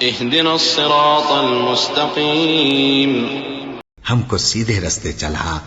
اهدنا الصراط المستقيم हमको सीधे रास्ते चला।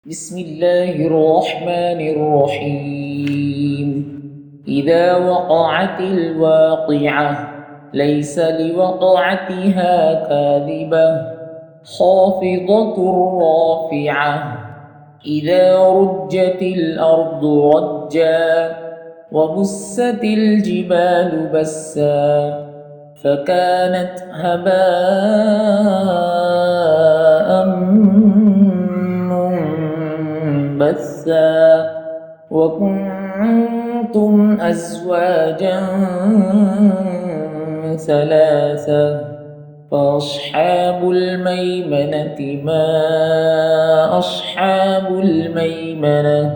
بسم الله الرحمن الرحيم. إذا وقعت الواقعة ليس لوقعتها كاذبة خافضة رافعة إذا رجت الأرض رجا وبست الجبال بسا فكانت هباء منبثا وكنتم أزواجا ثلاثا فأصحاب الميمنة ما أصحاب الميمنة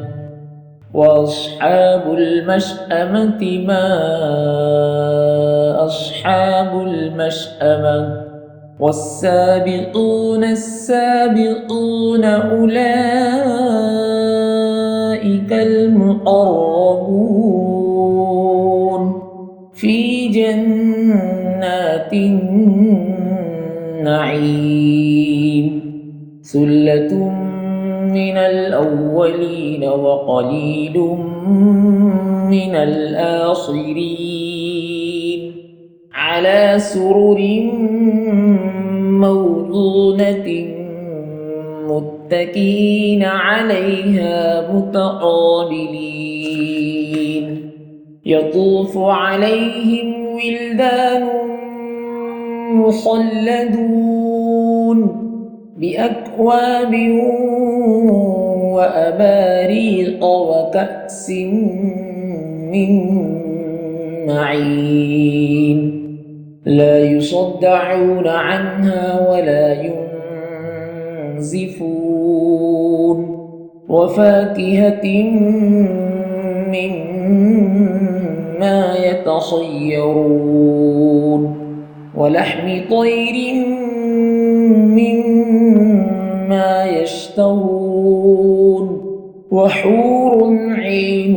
وأصحاب المشأمة ما أصحاب المشأمة والسابقون السابقون أولئك المقربون في جنات النعيم ثلة من الأولين وقليل من الآخرين على سرر موضونة متكئين عليها متقابلين يطوف عليهم ولدان مخلدون بأكواب وأباريق وكأس من معين لا يصدعون عنها ولا ينزفون وفاكهة مما يتخيرون ولحم طير مما يشتهون وحور عين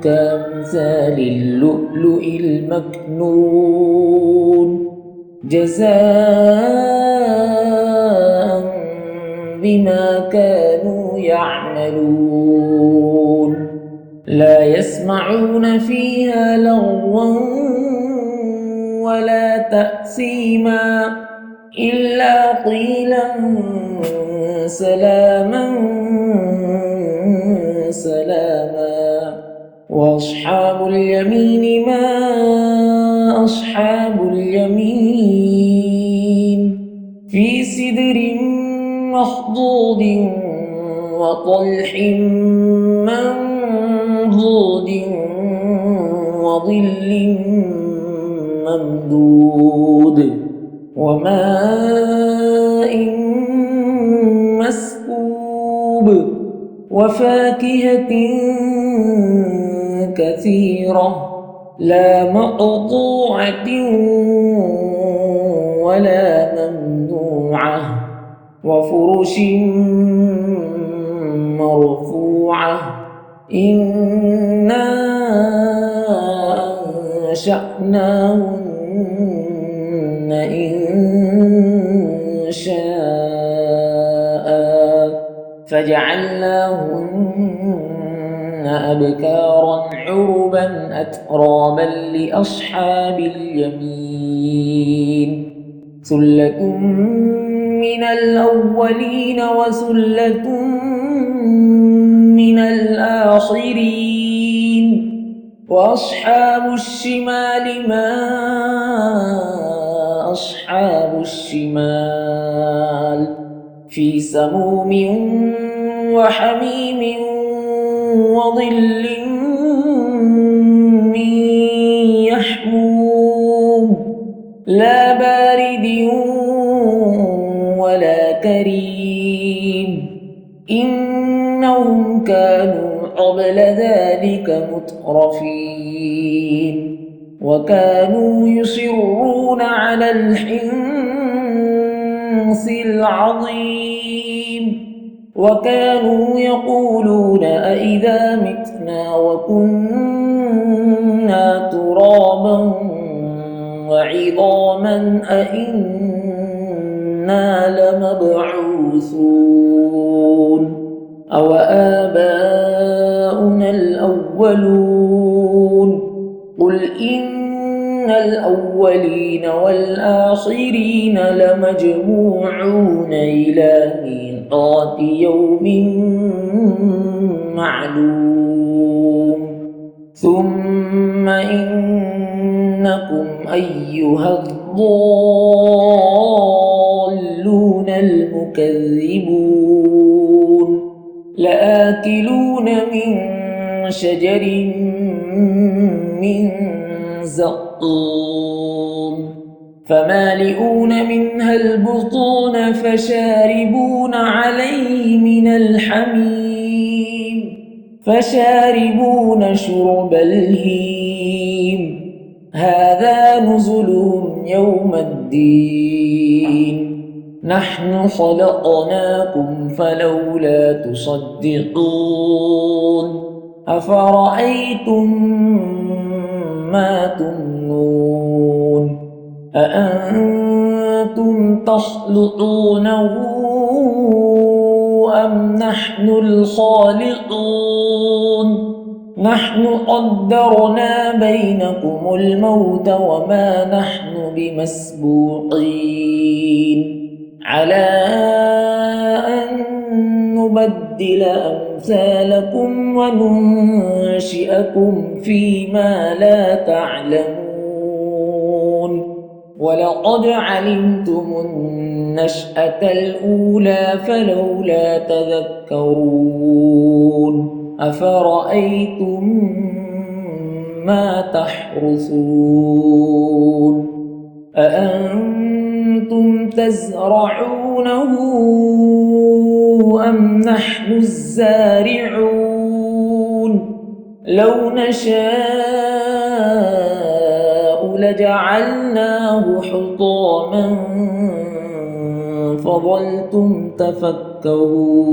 كأمثال اللؤلؤ المكنون جزاء بما كانوا يعملون لا يسمعون فيها لغوا ولا تأثيما إلا قيلا سلاما سلاما وأصحاب اليمين ما أصحاب اليمين في سدر مخضود وطلح منضود وظل ممدود وماء مسكوب وفاكهة كثيرة لا مقطوعة ولا ممنوعة وفرش مرفوعة إنا أنشأناهن إنشاء فجعلناهن أبكارا عربا أترابا لأصحاب اليمين ثلة من الأولين وثلة من الآخرين وأصحاب الشمال ما أصحاب الشمال في سموم وحميم وظل من يحموم لا بارد ولا كريم إنهم كانوا قبل ذلك مترفين وكانوا يصرون على الحنث العظيم وكانوا يقولون أئذا متنا وكنا ترابا وعظاما أئنا لمبعوثون أو آباؤنا الأولون قل إن الأولين والآخرين لمجموعون إلى ميقات يوم معلوم ثم إنكم أيها الضالون المكذبون لآكلون من شجر من زقوم فمالئون منها البطون فشاربون عليه من الحميم فشاربون شرب الهيم هذا نزلهم يوم الدين نحن خلقناكم فلولا تصدقون أفرأيتم ما تمنون أأنتم تخلقونه أم نحن الخالقون نحن قدرنا بينكم الموت وما نحن بمسبوقين على أن نبدل أمثالكم وننشئكم فيما لا تعلمون ولقد علمتم النشأة الأولى فلولا تذكرون أفرأيتم ما تحرثون أأنتم تزرعونه أم نحن الزارعون لو نشاء لجعلناه حطاما فظلتم تفكهون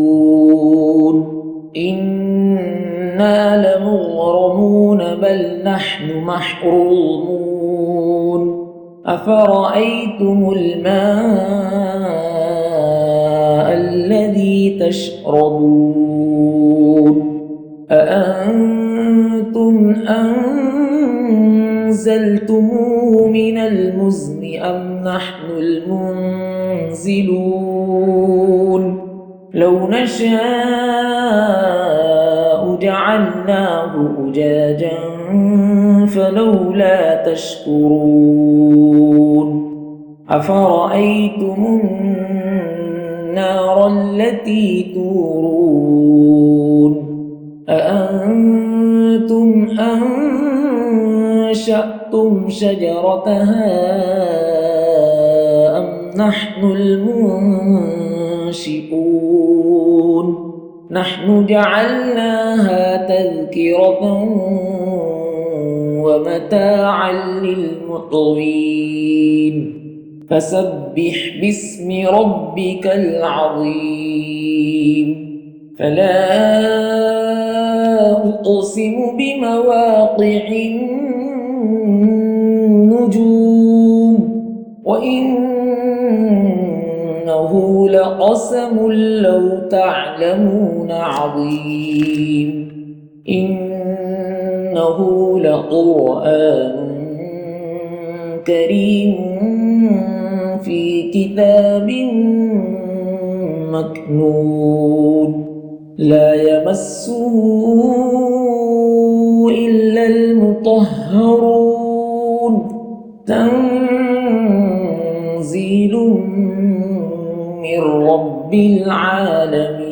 إنا لمغرمون بل نحن محرومون أفرأيتم الماء الذي تشربون أأنتم أنزلتموه من المزن أم نحن المنزلون لو نشاء جعلناه أجاجا فلولا تشكرون أفرأيتم النار التي تورون أأنتم أنشأتم شجرتها أم نحن المنشئون نحن جعلناها تذكرة ومتاعا للمقوين فسبح باسم ربك العظيم فلا أقسم بمواقع النجوم وإنه لقسم لو تعلمون عظيم إنه لقرآن كريم في كتاب مكنون لا يمسه إلا المطهرون تنزيل من رب العالمين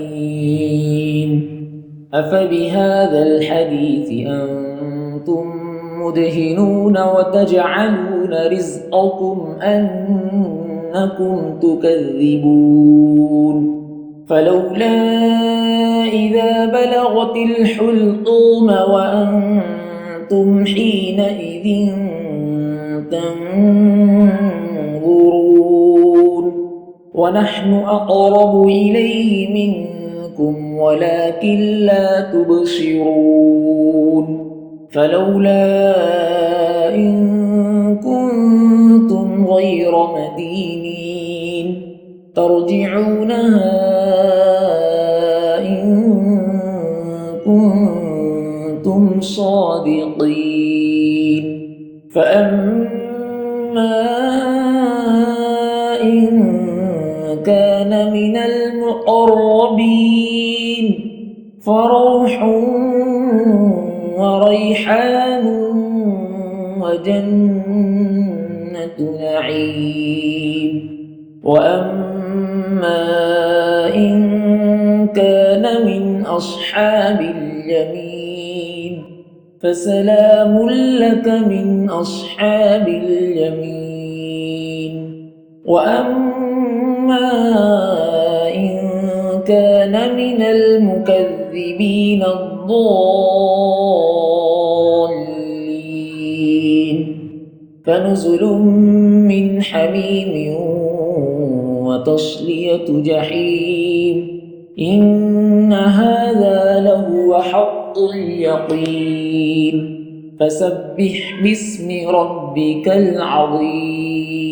أفبهذا الحديث أنتم مدهنون وتجعلون رزقكم أنكم تكذبون فلولا إذا بلغت الحلقوم وأنتم حينئذ تنظرون ونحن أقرب إليه منكم منكم ولكن لا تبصرون فلولا إن كنتم غير مدينين ترجعونها إن كنتم صادقين فأما إن كان من المقربين فروح وريحان وجنة نعيم وأما إن كان من أصحاب اليمين فسلام لك من أصحاب اليمين وأما إن كان من المكذبين الضالين فنزل من حميم وتصلية جحيم إن هذا لهو حق اليقين فسبح باسم ربك العظيم